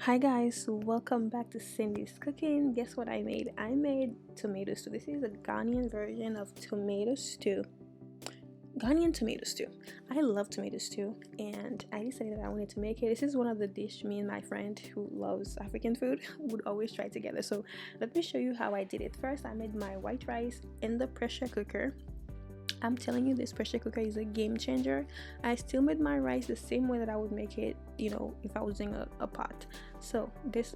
Hi guys, welcome back to Sendy's Cooking. Guess what I made? I made tomato stew. This is a Ghanaian version of tomato stew. Ghanaian tomato stew. I love tomato stew and I decided I wanted to make it. This is one of the dish me and my friend who loves African food would always try together. So let me show you how I did it. First, I made my white rice in the pressure cooker. I'm telling you, this pressure cooker is a game changer. I still made my rice the same way that I would make it, if I was using a pot. So this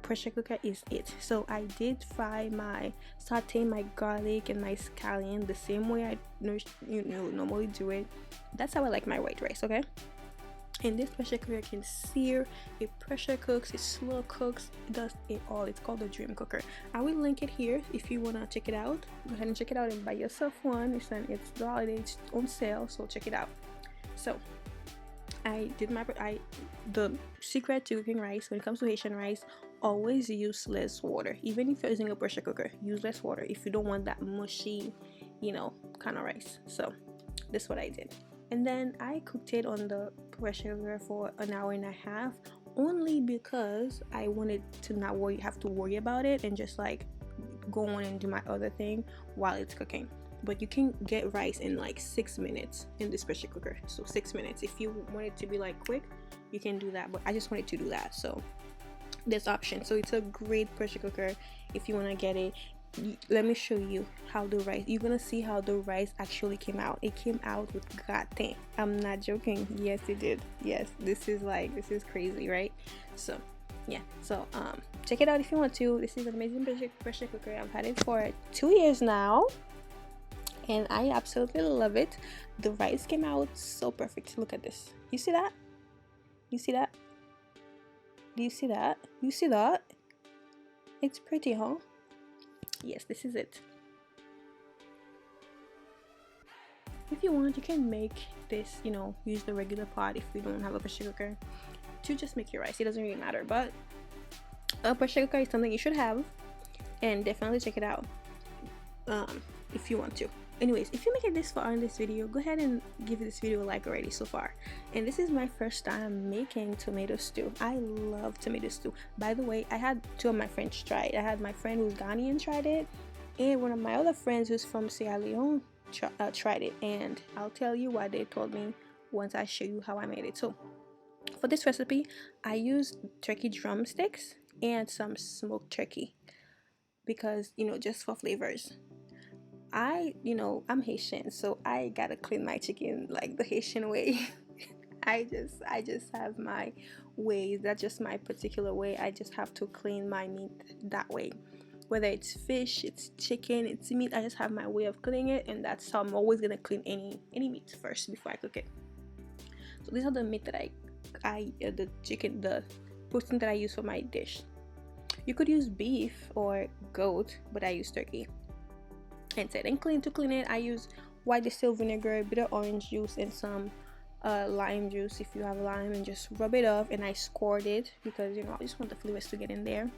pressure cooker is it. So I did saute my garlic and my scallion the same way I normally do it. That's how I like my white rice, okay? And this pressure cooker can sear, it pressure cooks, it slow cooks, it does it all. It's called the dream cooker. I will link it here if you want to check it out. Go ahead and check it out and buy yourself one. It's the holiday, it's on sale, so check it out. So I did the secret to cooking rice when it comes to Haitian rice, always use less water. Even if you're using a pressure cooker, use less water if you don't want that mushy, kind of rice. So this is what I did. And then I cooked it on the pressure cooker for an hour and a half, only because I wanted to not have to worry about it and just like go on and do my other thing while it's cooking. But you can get rice in like 6 minutes in this pressure cooker. So 6 minutes. If you want it to be like quick, you can do that. But I just wanted to do that. So this option. So it's a great pressure cooker if you want to get it. Let me show you how the rice, you're gonna see how the rice actually came out. It came out with gratin. I'm not joking. Yes, it did. Yes, this is crazy, right? So yeah, so check it out if you want to. This is an amazing pressure cooker. I've had it for 2 years now and I absolutely love it. The rice came out so perfect. Look at this. You see that? You see that? Do you see that? You see that? It's pretty, huh? Yes, this is it. If you want, you can make this, use the regular pot if you don't have a pressure cooker to just make your rice. It doesn't really matter, but a pressure cooker is something you should have, and definitely check it out if you want to. Anyways, if you make it this far in this video, go ahead and give this video a like already so far. And this is my first time making tomato stew. I love tomato stew. By the way, I had two of my friends try it. I had my friend who's Ghanaian tried it, and one of my other friends who's from Sierra Leone tried it. And I'll tell you what they told me once I show you how I made it. So for this recipe, I used turkey drumsticks and some smoked turkey because, just for flavors. I'm Haitian, so I gotta clean my chicken like the Haitian way. I just have my ways. That's just my particular way. I just have to clean my meat that way. Whether it's fish, it's chicken, it's meat, I just have my way of cleaning it, and that's how I'm always gonna clean any meat first before I cook it. So these are the meat that the chicken, the protein that I use for my dish. You could use beef or goat, but I use turkey. And to clean it, I use white distilled vinegar, bitter orange juice, and some lime juice if you have lime, and just rub it off. And I scored it because I just want the flavors to get in there,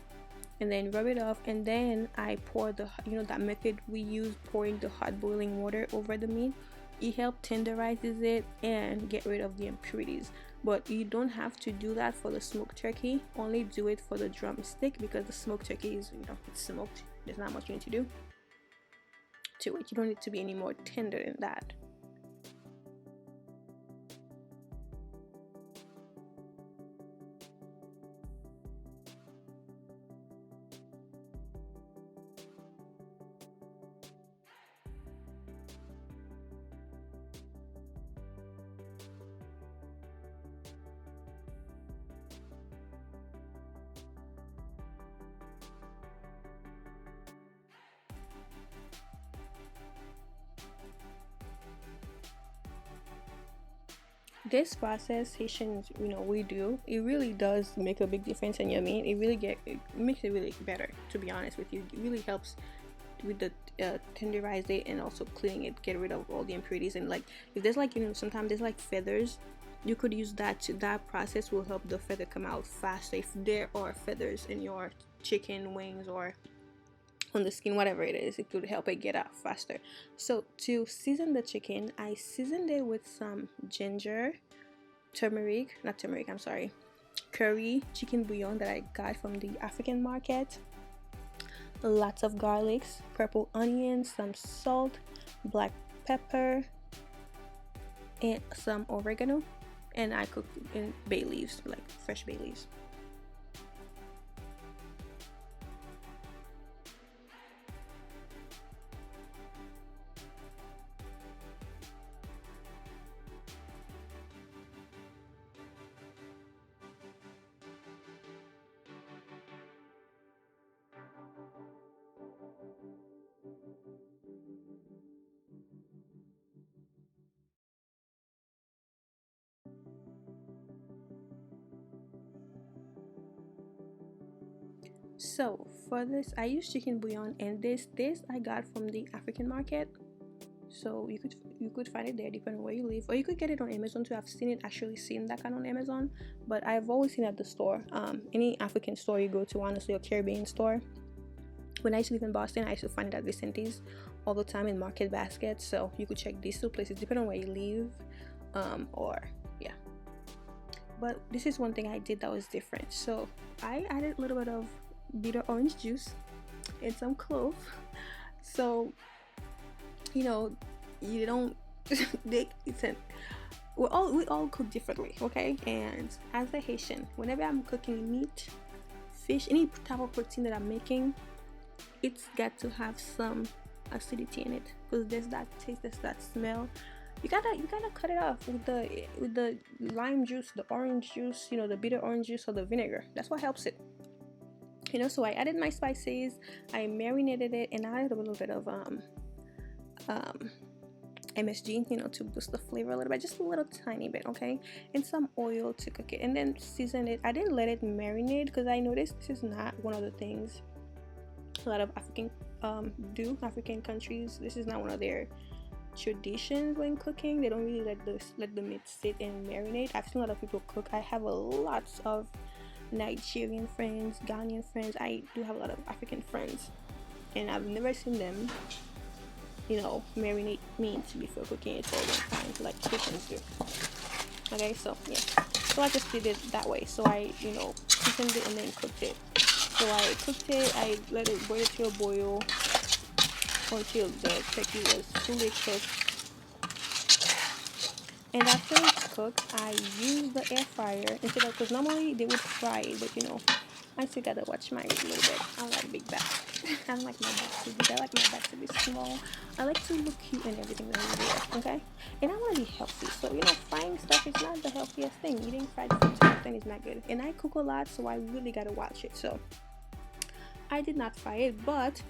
and then rub it off. And then I pour that method we use, pouring the hot boiling water over the meat. It helps tenderizes it and get rid of the impurities. But you don't have to do that for the smoked turkey. Only do it for the drumstick because the smoked turkey is it's smoked. There's not much you need to do to it. You don't need to be any more tender than that. This process Haitians, we do, it really does make a big difference in your meat. It makes it really better, to be honest with you. It really helps with the tenderize it and also cleaning it, get rid of all the impurities. And like if there's sometimes there's like feathers, you could use that process will help the feather come out faster if there are feathers in your chicken wings or on the skin, whatever it is. It could help it get out faster. So to season the chicken, I seasoned it with some ginger, turmeric, not turmeric, I'm sorry, curry chicken bouillon that I got from the African market. Lots of garlics, purple onions, some salt, black pepper, and some oregano. And I cooked in bay leaves, like fresh bay leaves. So for this, I use chicken bouillon, and this I got from the African market. So you could find it there depending on where you live, or you could get it on Amazon too. I've seen that kind on Amazon, but I've always seen it at the store. Any African store you go to, honestly, or Caribbean store. When I used to live in Boston, I used to find it at Vicente's all the time in market baskets. So you could check these two places depending on where you live, or yeah. But this is one thing I did that was different. So I added a little bit of bitter orange juice and some clove. So you don't we all cook differently, okay? And as a Haitian, whenever I'm cooking meat, fish, any type of protein that I'm making, it's got to have some acidity in it, because there's that taste, there's that smell. You gotta cut it off with the lime juice, the orange juice, the bitter orange juice, or the vinegar. That's what helps it. So I added my spices, I marinated it, and I added a little bit of MSG, to boost the flavor a little bit, just a little tiny bit, okay? And some oil to cook it, and then season it. I didn't let it marinate because I noticed this is not one of the things a lot of African countries. This is not one of their traditions when cooking. They don't really let the meat sit and marinate. I've seen a lot of people cook. I have a lot of Nigerian friends, Ghanaian friends. I do have a lot of African friends, and I've never seen them marinate meat before cooking it for a long time, like Christians do. Okay, so yeah, so I just did it that way. So I seasoned it and then cooked it. So I cooked it, I let it boil to a boil until the turkey was fully cooked. And after it's cooked, I use the air fryer instead of, because normally they would fry it, but I still gotta watch mine a little bit. I like big back. I don't like my back to be big. I like my back to be small. I like to look cute and everything that I do, okay? And I want to be healthy. So, frying stuff is not the healthiest thing. Eating fried food too often is not good. And I cook a lot, so I really gotta watch it. So, I did not fry it, but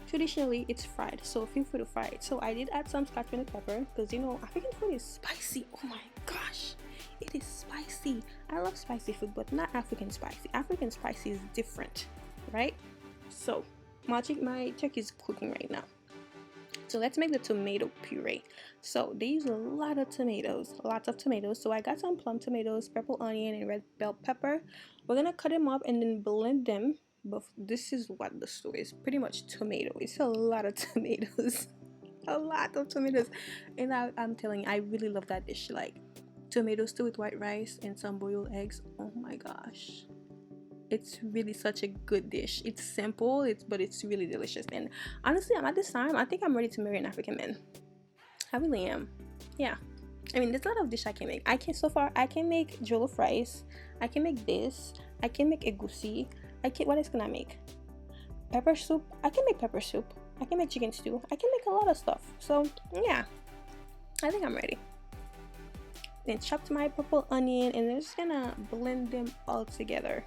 traditionally it's fried, so feel free to fry it. So I did add some scotch pepper, because African food is spicy. Oh my gosh, it is spicy. I love spicy food, but not African spicy. African spicy is different, right? So my turkey is cooking right now. So let's make the tomato puree. So they use a lot of tomatoes, lots of tomatoes. So I got some plum tomatoes, purple onion, and red bell pepper. We're gonna cut them up and then blend them. But this is what the stew is, pretty much tomato. It's a lot of tomatoes. A lot of tomatoes. And I'm telling you, I really love that dish. Like tomato stew with white rice and some boiled eggs. Oh my gosh, it's really such a good dish. It's simple, but it's really delicious. And honestly, at this time, I think I'm ready to marry an African man. I really am. Yeah, I mean, there's a lot of dish I can make. I can make jollof rice. I can make this. I can make egusi. What else can I make? Pepper soup. I can make pepper soup. I can make chicken stew. I can make a lot of stuff. So yeah, I think I'm ready. Then chopped my purple onion, and I'm just gonna blend them all together.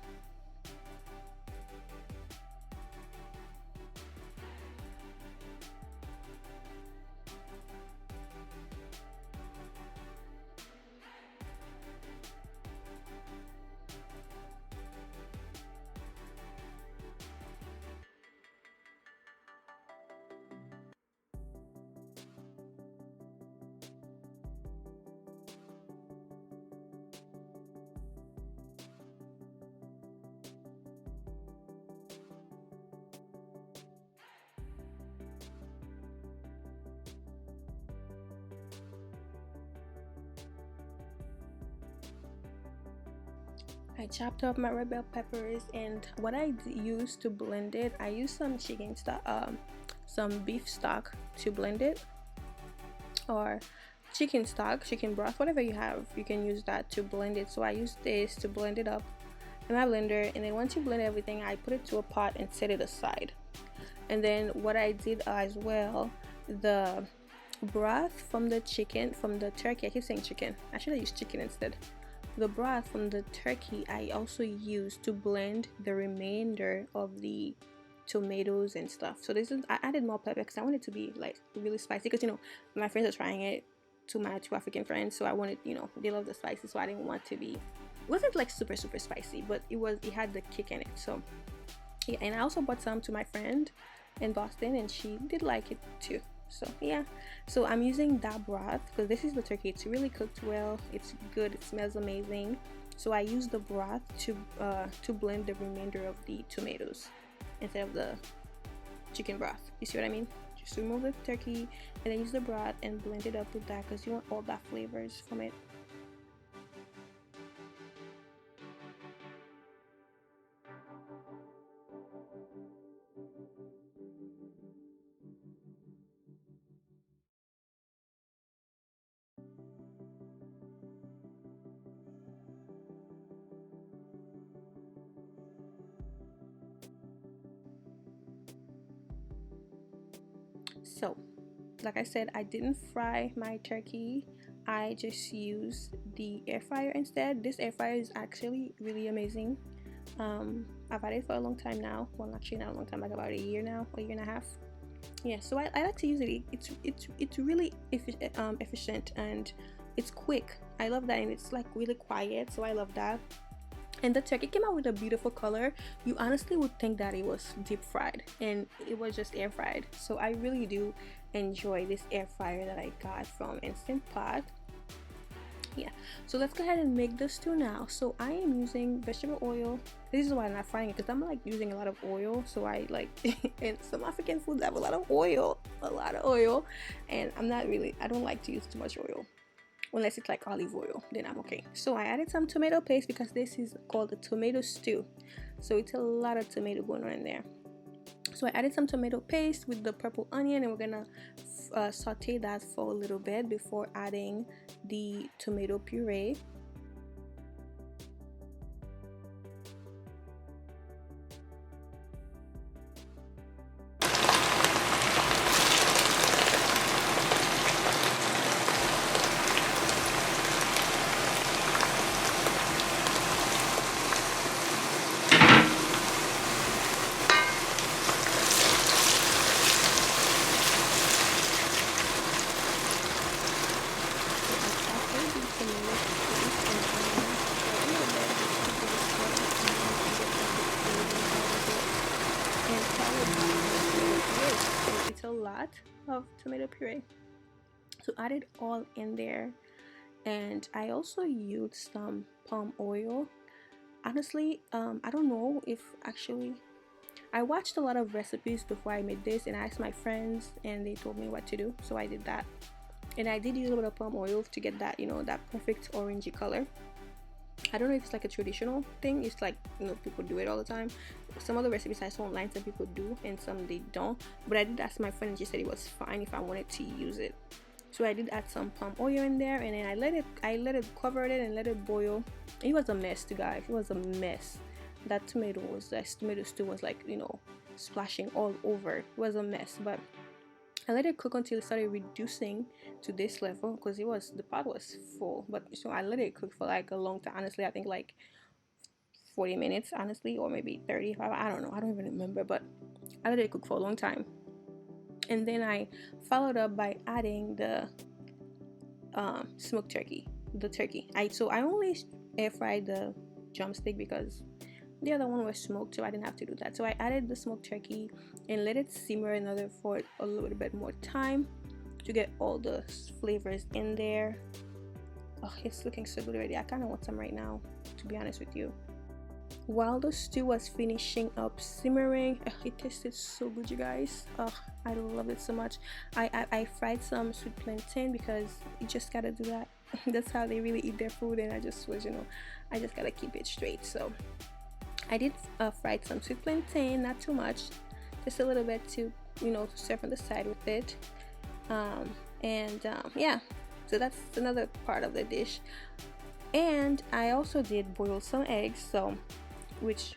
I chopped up my red bell peppers, and what I used to blend it, I used some chicken stock, some beef stock to blend it, or chicken stock, chicken broth, whatever you have, you can use that to blend it. So I used this to blend it up in my blender, and then once you blend everything, I put it to a pot and set it aside. And then what I did as well, the broth from the chicken, from the turkey, I keep saying chicken, I should have used chicken instead. The broth from the turkey I also used to blend the remainder of the tomatoes and stuff. So this is, I added more pepper because I wanted it to be like really spicy, because you know my friends are trying it, to my two African friends, so I wanted, you know, they love the spicy, so I didn't want to be, it wasn't like super spicy, but it had the kick in it. So yeah, and I also bought some to my friend in Boston, and she did like it too. So yeah, so I'm using that broth because this is the turkey. It's really cooked well, it's good, it smells amazing. So I use the broth to blend the remainder of the tomatoes instead of the chicken broth. You see what I mean? Just remove the turkey and then use the broth and blend it up with that, because you want all that flavors from it. So like I said, I didn't fry my turkey, I just used the air fryer instead. This air fryer is actually really amazing. I've had it for a long time now. Well, actually not a long time, like about a year now, a year and a half. Yeah, so I like to use it. It's really efficient, and it's quick. I love that, and it's like really quiet, so I love that. And the turkey came out with a beautiful color. You honestly would think that it was deep fried, and it was just air fried. So I really do enjoy this air fryer that I got from Instant Pot. Yeah, so let's go ahead and make the stew now. So I am using vegetable oil. This is why I'm not frying it, because I'm like using a lot of oil. So I like and some African foods have a lot of oil, and I don't like to use too much oil unless it's like olive oil, then I'm okay. So I added some tomato paste because this is called a tomato stew, so it's a lot of tomato going on in there. So I added some tomato paste with the purple onion, and we're gonna saute that for a little bit before adding the tomato puree. It's a lot of tomato puree, so add it all in there. And I also used some palm oil. Honestly, I don't know if actually I watched a lot of recipes before I made this, and I asked my friends and they told me what to do, so I did that. And I did use a little bit of palm oil to get that, you know, that perfect orangey color. I don't know if it's like a traditional thing, it's like, you know, people do it all the time. Some other recipes I saw online, some people do and some they don't, but I did ask my friend and she said it was fine if I wanted to use it. So I did add some palm oil in there, and then I let it cover it and let it boil. It was a mess, too, guys. It was a mess. That tomato stew was like, you know, splashing all over. It was a mess, but I let it cook until it started reducing to this level, because the pot was full. But so I let it cook for like a long time. Honestly, I think like 40 minutes, honestly, or maybe 35. I don't know. I don't even remember, but I let it cook for a long time. And then I followed up by adding the smoked turkey, I only air fried the drumstick because the other one was smoked, so I didn't have to do that. So I added the smoked turkey and let it simmer for a little bit more time to get all the flavors in there. Oh, it's looking so good already. I kind of want some right now, to be honest with you. While the stew was finishing up simmering, it tasted so good, you guys. I love it so much. I fried some sweet plantain because you just gotta do that. That's how they really eat their food, and I just was, I just gotta keep it straight. So I did fry some sweet plantain, not too much, just a little bit to, serve on the side with it. Yeah, so that's another part of the dish. And I also did boil some eggs, so which,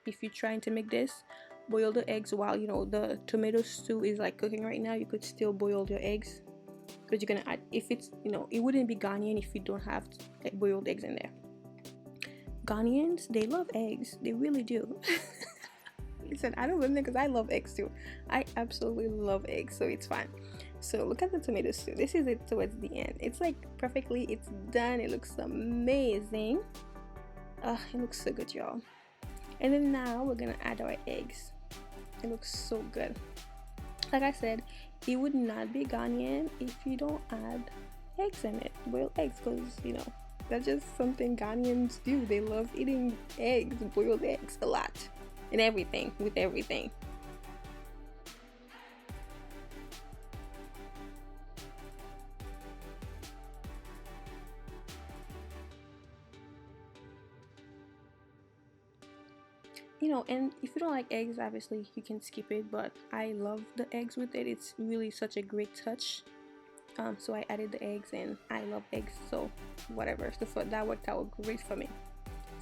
if you're trying to make this, boil the eggs while the tomato stew is like cooking right now. You could still boil your eggs, because you're gonna add, if it's, it wouldn't be Ghanaian if you don't have boiled eggs in there. Ghanaians, they love eggs, they really do. Listen, I don't blame them, because I love eggs too. I absolutely love eggs, so it's fine. So look at the tomato stew. This is it towards the end. It's like perfectly, it's done. It looks amazing. It looks so good, y'all. And then now we're gonna add our eggs. It looks so good. Like I said, it would not be Ghanaian if you don't add eggs in it, boiled eggs, because that's just something Ghanaians do. They love eating eggs, boiled eggs, a lot, and everything, with everything. And if you don't like eggs, obviously you can skip it, but I love the eggs with it. It's really such a great touch. So I added the eggs, and I love eggs, so whatever. So that worked out great for me.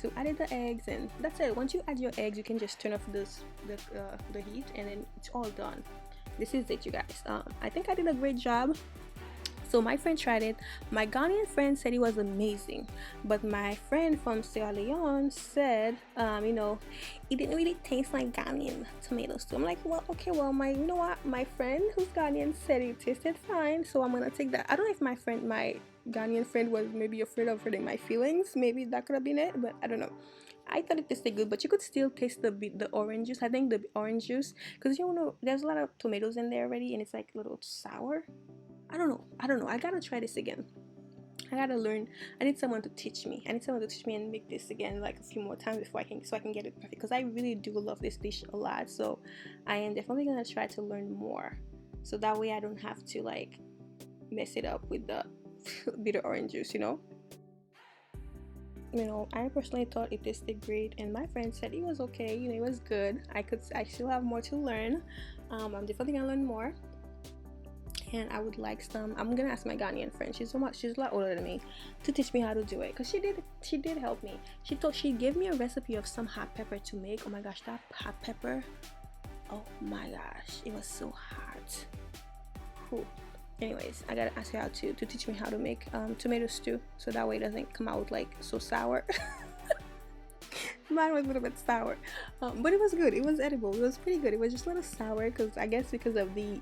So added the eggs, and that's it. Once you add your eggs, you can just turn off the heat, and then it's all done. This is it, you guys. I think I did a great job. So my friend tried it. My Ghanaian friend said it was amazing, but my friend from Sierra Leone said, it didn't really taste like Ghanaian tomatoes. So I'm like, well, okay, well, my friend who's Ghanaian said it tasted fine, so I'm gonna take that. I don't know if my Ghanaian friend was maybe afraid of hurting my feelings. Maybe that could have been it, but I don't know. I thought it tasted good, but you could still taste the orange juice. I think the orange juice, because there's a lot of tomatoes in there already, and it's like a little sour. I don't know. I gotta try this again. I gotta learn. I need someone to teach me. And make this again like a few more times before I can get it perfect, because I really do love this dish a lot. So I am definitely gonna try to learn more, so that way I don't have to like mess it up with the bitter orange juice. I personally thought it tasted great, and my friend said it was okay. It was good. I still have more to learn. I'm definitely gonna learn more. And I would like some. I'm gonna ask my Ghanaian friend. She's a lot older than me, to teach me how to do it, because she did help me. She gave me a recipe of some hot pepper to make. Oh my gosh, that hot pepper! Oh my gosh, it was so hot. Cool. Anyways, I gotta ask her how to teach me how to make tomato stew, so that way it doesn't come out like so sour. Mine was a little bit sour, but it was good. It was edible. It was pretty good. It was just a little sour, because of the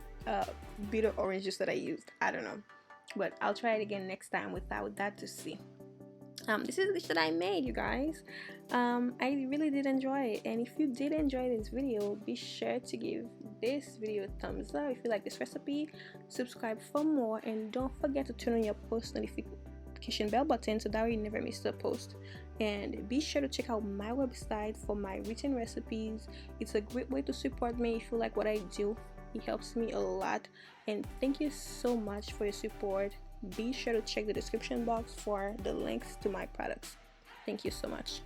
bitter orange juice that I used. I don't know, but I'll try it again next time without that to see. This is the dish that I made, you guys. I really did enjoy it, and if you did enjoy this video, be sure to give this video a thumbs up if you like this recipe. Subscribe for more, and don't forget to turn on your post notification bell button, so that way you never miss a post. And be sure to check out my website for my written recipes. It's a great way to support me if you like what I do. It helps me a lot, and thank you so much for your support. Be sure to check the description box for the links to my products. Thank you so much.